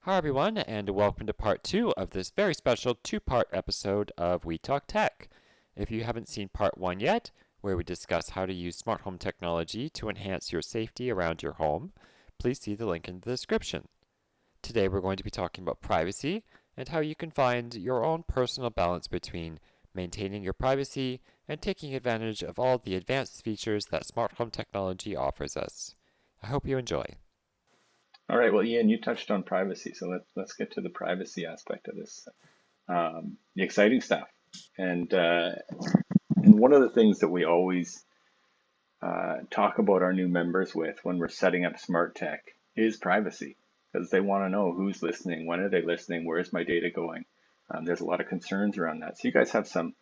Hi, everyone, and welcome to part two of this very special two-part episode of We Talk Tech. If you haven't seen part one yet, where we discuss how to use smart home technology to enhance your safety around your home, please see the link in the description. Today, we're going to be talking about privacy and how you can find your own personal balance between maintaining your privacy and taking advantage of all the advanced features that smart home technology offers us. I hope you enjoy. All right, well, Ian, you touched on privacy, so let's get to the privacy aspect of this, the exciting stuff. And one of the things that we always talk about our new members with when we're setting up smart tech is privacy, because they want to know who's listening, when are they listening, where's my data going. There's a lot of concerns around that. So you guys have some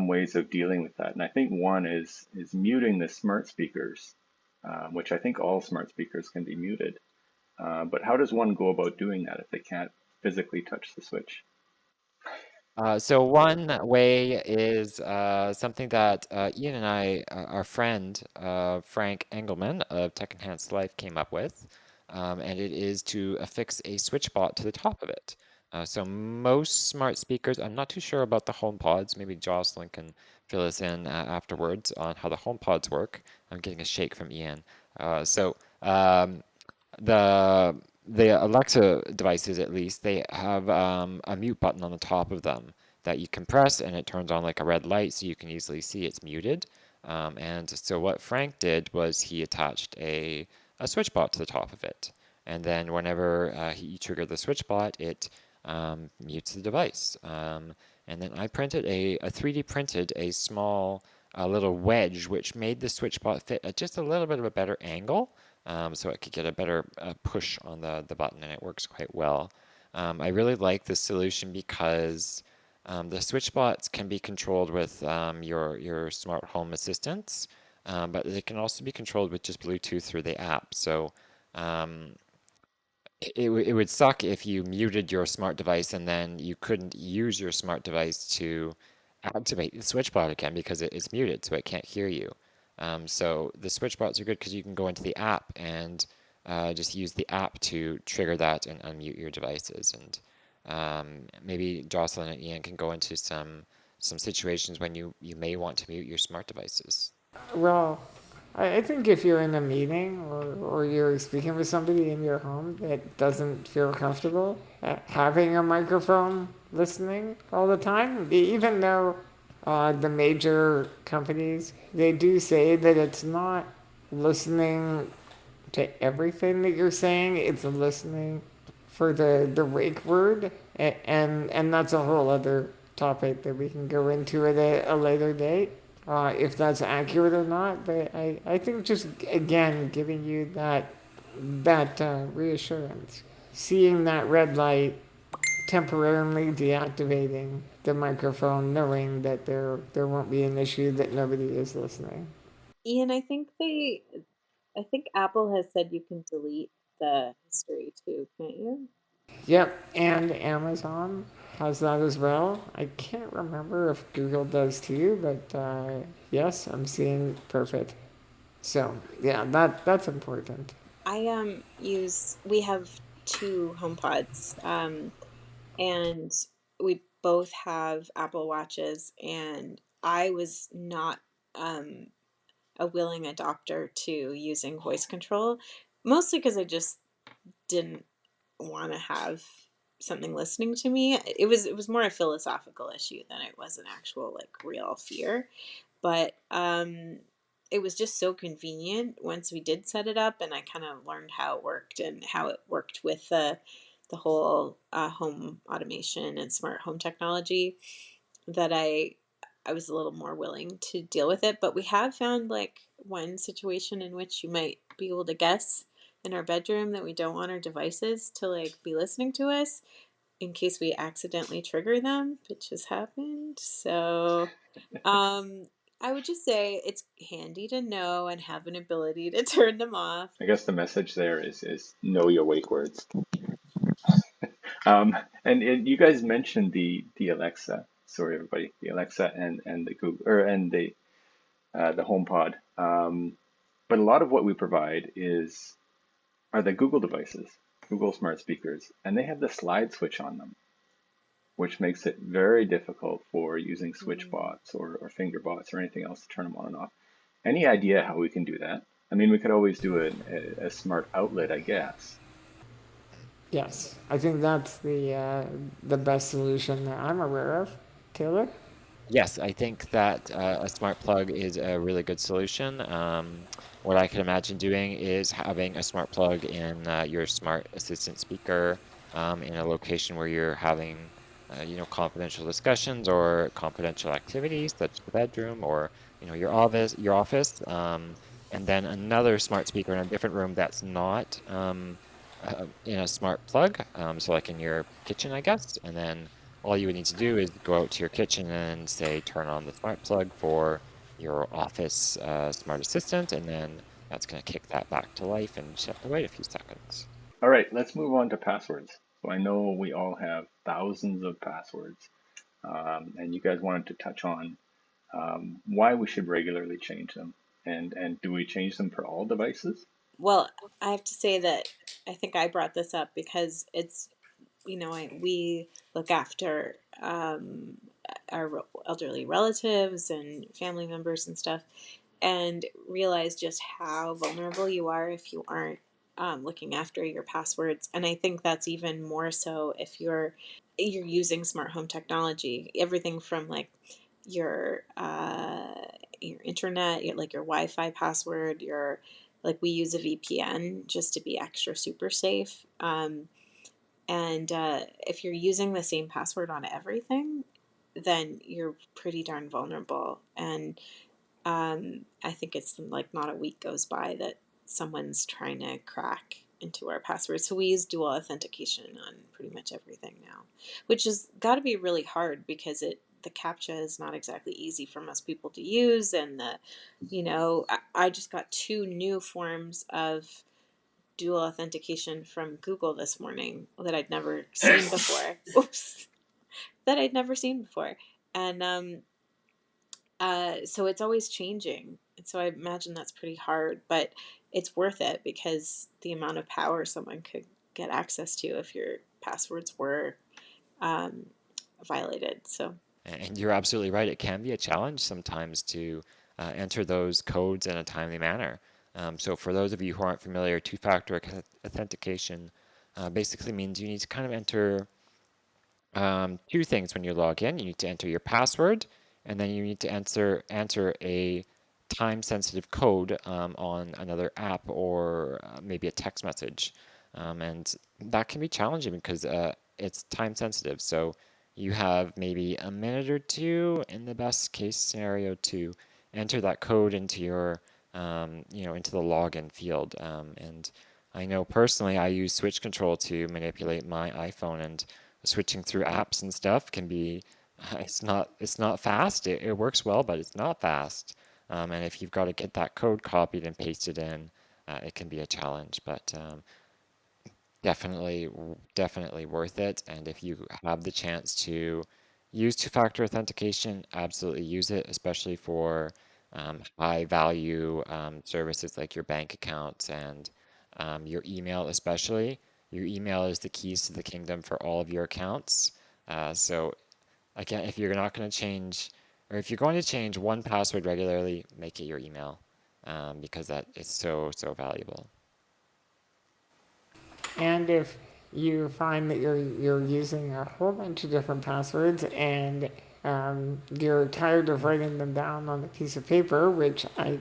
ways of dealing with that, and I think one is muting the smart speakers, which I think all smart speakers can be muted. But how does one go about doing that if they can't physically touch the switch? So one way is something that Ian and I, our friend Frank Engelman of Tech Enhanced Life came up with, and it is to affix a switch bot to the top of it. So most smart speakers, I'm not too sure about the HomePods. Maybe Jocelyn can fill us in afterwards on how the HomePods work. I'm getting a shake from Ian. So the the Alexa devices, at least, they have a mute button on the top of them that you can press, and it turns on like a red light, so you can easily see it's muted. And so what Frank did was he attached a switch bot to the top of it, and then whenever he triggered the switch bot, it mutes the device. And then I printed a 3D printed a small little wedge, which made the switch bot fit at just a little bit of a better angle, so it could get a better push on the button, and it works quite well. I really like this solution because the switch bots can be controlled with your smart home assistants, but they can also be controlled with just Bluetooth through the app. So um, it would suck if you muted your smart device and then you couldn't use your smart device to activate the switch bot again because it is muted, so it can't hear you. So the switch bots are good because you can go into the app and just use the app to trigger that and unmute your devices. And maybe Jocelyn and Ian can go into some situations when you may want to mute your smart devices. Well, I think if you're in a meeting or you're speaking with somebody in your home that doesn't feel comfortable having a microphone listening all the time, even though the major companies, they do say that it's not listening to everything that you're saying, it's listening for the wake word, and that's a whole other topic that we can go into at a later date, if that's accurate or not. But I think just again giving you that reassurance, seeing that red light, temporarily deactivating the microphone, knowing that there won't be an issue that nobody is listening. Ian, I think Apple has said you can delete the history too, can't you? Yep, and Amazon has that as well. I can't remember if Google does too, but yes, I'm seeing perfect. So yeah, that's important. I use we have two HomePods, and we both have Apple Watches, and I was not um a willing adopter to using voice control, mostly because I just didn't want to have something listening to me. It was more a philosophical issue than it was an actual like real fear. But it was just so convenient once we did set it up, and I kind of learned how it worked and how it worked with the whole home automation and smart home technology that I was a little more willing to deal with it. But we have found like one situation in which you might be able to guess in our bedroom that we don't want our devices to like be listening to us in case we accidentally trigger them, which has happened. So um I would just say it's handy to know and have an ability to turn them off. I guess the message there is know your wake words. Um, and you guys mentioned the Alexa. Sorry, everybody, the Alexa and the Google and the HomePod. But a lot of what we provide is are the Google devices. Google smart speakers, and they have the slide switch on them, which makes it very difficult for using switch Mm. bots or finger bots or anything else to turn them on and off. Any idea how we can do that? I mean, we could always do a smart outlet, I guess. Yes, I think that's the best solution that I'm aware of. Taylor? Yes, I think that a smart plug is a really good solution. What I can imagine doing is having a smart plug in your smart assistant speaker in a location where you're having, confidential discussions or confidential activities, such as the bedroom or, your office, and then another smart speaker in a different room that's not in a smart plug, so like in your kitchen, I guess, and then all you would need to do is go out to your kitchen and say, turn on the smart plug for your office smart assistant, and then that's going to kick that back to life, and you just have to wait a few seconds. All right, let's move on to passwords. So I know we all have thousands of passwords, and you guys wanted to touch on why we should regularly change them, and do we change them for all devices? Well, I have to say that I think I brought this up because it's, we look after our elderly relatives and family members and stuff, and realize just how vulnerable you are if you aren't looking after your passwords. And I think that's even more so if you're using smart home technology. Everything from like your your internet, like your Wi-Fi password, your like we use a VPN just to be extra super safe. And if you're using the same password on everything, then you're pretty darn vulnerable. And I think it's like not a week goes by that someone's trying to crack into our passwords. So we use dual authentication on pretty much everything now, which has got to be really hard because the captcha is not exactly easy for most people to use, and I just got two new forms of dual authentication from Google this morning that I'd never seen before. Oops, that I'd never seen before, and so it's always changing. And so I imagine that's pretty hard, but it's worth it because the amount of power someone could get access to if your passwords were um, violated. So, And you're absolutely right. It can be a challenge sometimes to enter those codes in a timely manner. So for those of you who aren't familiar, two-factor authentication basically means you need to kind of enter two things when you log in. You need to enter your password, and then you need to enter a time-sensitive code on another app or maybe a text message. And that can be challenging because it's time-sensitive. So you have maybe a minute or two in the best case scenario to enter that code into into the login field. And I know personally I use switch control to manipulate my iPhone, and switching through apps and stuff can be it's not fast. It works well, but it's not fast. And if you've got to get that code copied and pasted in, it can be a challenge. But definitely worth it. And if you have the chance to use two-factor authentication, absolutely use it, especially for high value services like your bank accounts and your email, especially. Your email is the keys to the kingdom for all of your accounts. So again, if you're not going to change, or if you're going to change one password regularly, make it your email, because that is so valuable. And if you find that you're using a whole bunch of different passwords and you're tired of writing them down on a piece of paper, which I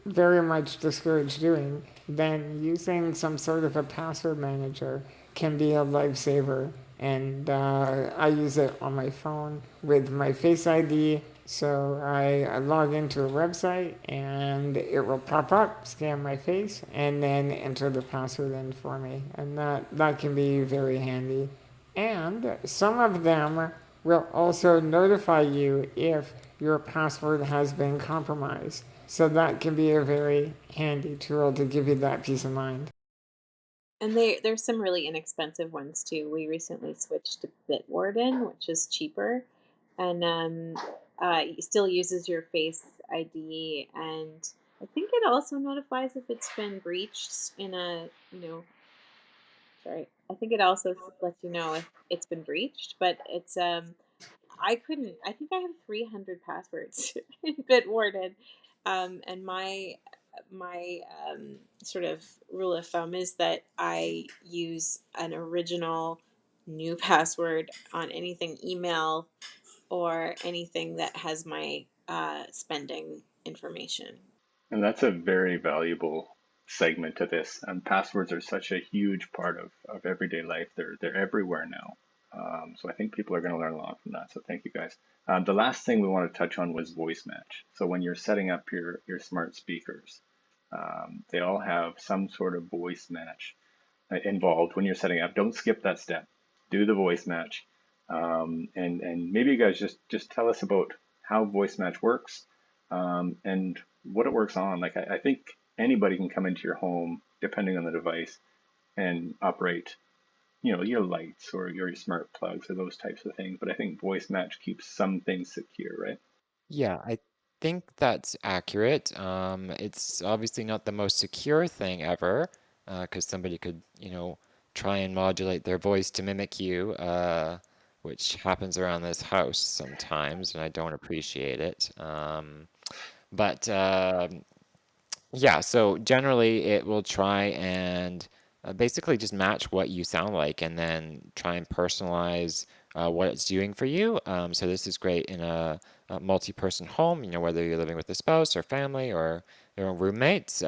very much discourage doing, then using some sort of a password manager can be a lifesaver. And I use it on my phone with my Face ID. So I log into a website and it will pop up, scan my face, and then enter the password in for me. And that can be very handy. And some of them will also notify you if your password has been compromised. So that can be a very handy tool to give you that peace of mind. and there's some really inexpensive ones too. We recently switched to Bitwarden, which is cheaper, and it still uses your Face ID, and I think it also notifies if it's been breached in a Right. I think it also lets you know if it's been breached, but it's I couldn't. I think I have 300 passwords in Bitwarden, and my sort of rule of thumb is that I use an original new password on anything email or anything that has my spending information. And that's a very valuable segment to this. And passwords are such a huge part of everyday life. They're everywhere now. So I think people are going to learn a lot from that. So thank you guys. The last thing we want to touch on was voice match. So when you're setting up your smart speakers, they all have some sort of voice match involved when you're setting up. Don't skip that step. Do the voice match. And maybe you guys just tell us about how voice match works, and what it works on. Like I think anybody can come into your home, depending on the device, and operate, your lights or your smart plugs or those types of things. But I think voice match keeps some things secure, right? Yeah, I think that's accurate. It's obviously not the most secure thing ever, because somebody could, try and modulate their voice to mimic you, which happens around this house sometimes, and I don't appreciate it. But yeah, so generally it will try and basically just match what you sound like and then try and personalize what it's doing for you. So this is great in a multi-person home, whether you're living with a spouse or family or your own roommates.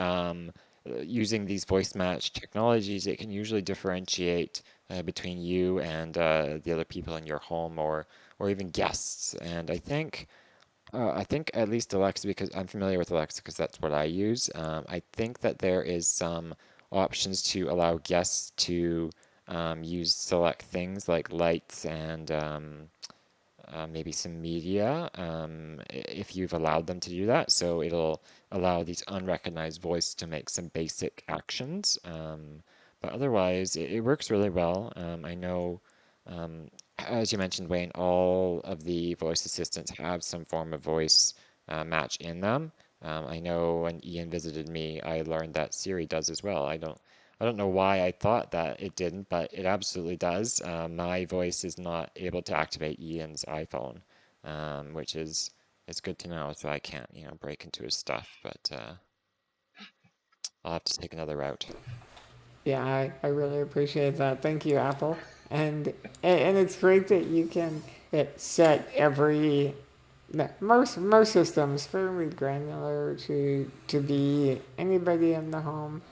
Using these voice match technologies, it can usually differentiate between you and the other people in your home or even guests. And I think at least Alexa, because I'm familiar with Alexa because that's what I use. I think that there is some options to allow guests to use select things like lights and maybe some media if you've allowed them to do that. So it'll allow these unrecognized voices to make some basic actions. But otherwise, it works really well. I know, um, as you mentioned, Wayne, all of the voice assistants have some form of voice match in them. I know when Ian visited me, I learned that Siri does as well. I don't know why I thought that it didn't, but it absolutely does. My voice is not able to activate Ian's iPhone, which is it's good to know, so I can't, break into his stuff. But I'll have to take another route. Yeah, I really appreciate that. Thank you, Apple. And it's great that you can set every no, most systems fairly granular to be anybody in the home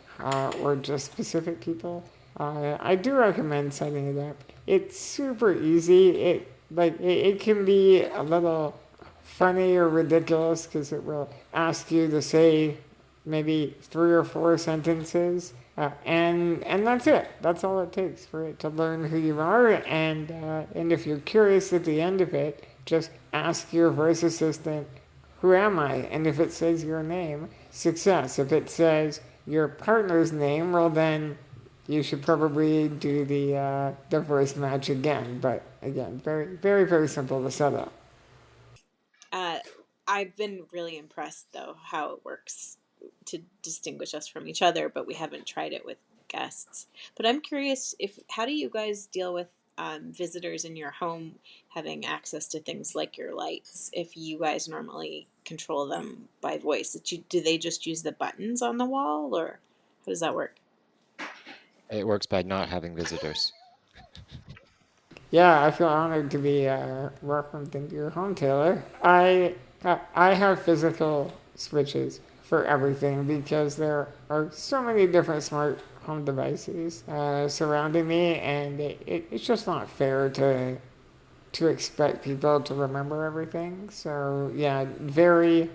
or just specific people. I do recommend setting it up. It's super easy. It can be a little funny or ridiculous because it will ask you to say maybe 3 or 4 sentences, and that's it. That's all it takes for it to learn who you are. And if you're curious at the end of it, just ask your voice assistant, "Who am I?" And if it says your name, success. If it says your partner's name, well then you should probably do the voice match again. But again, very very very simple to set up. Uh, I've been really impressed though how it works to distinguish us from each other, but we haven't tried it with guests. But I'm curious, if how do you guys deal with visitors in your home having access to things like your lights? If you guys normally control them by voice, do they just use the buttons on the wall, or how does that work? It works by not having visitors. Yeah, I feel honored to be welcomed into your home, Taylor. I have physical switches for everything because there are so many different smart home devices surrounding me, and it's just not fair to expect people to remember everything. So yeah, very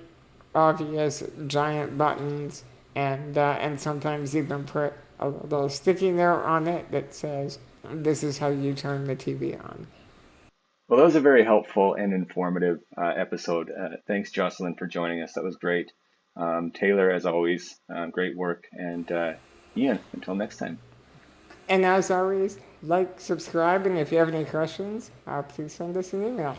obvious giant buttons, and sometimes even put a little sticky note on it that says, "This is how you turn the TV on." Well, that was a very helpful and informative episode. Thanks, Jocelyn, for joining us. That was great. Taylor, as always, great work. And Ian, until next time. And as always, like, subscribe, and if you have any questions, please send us an email.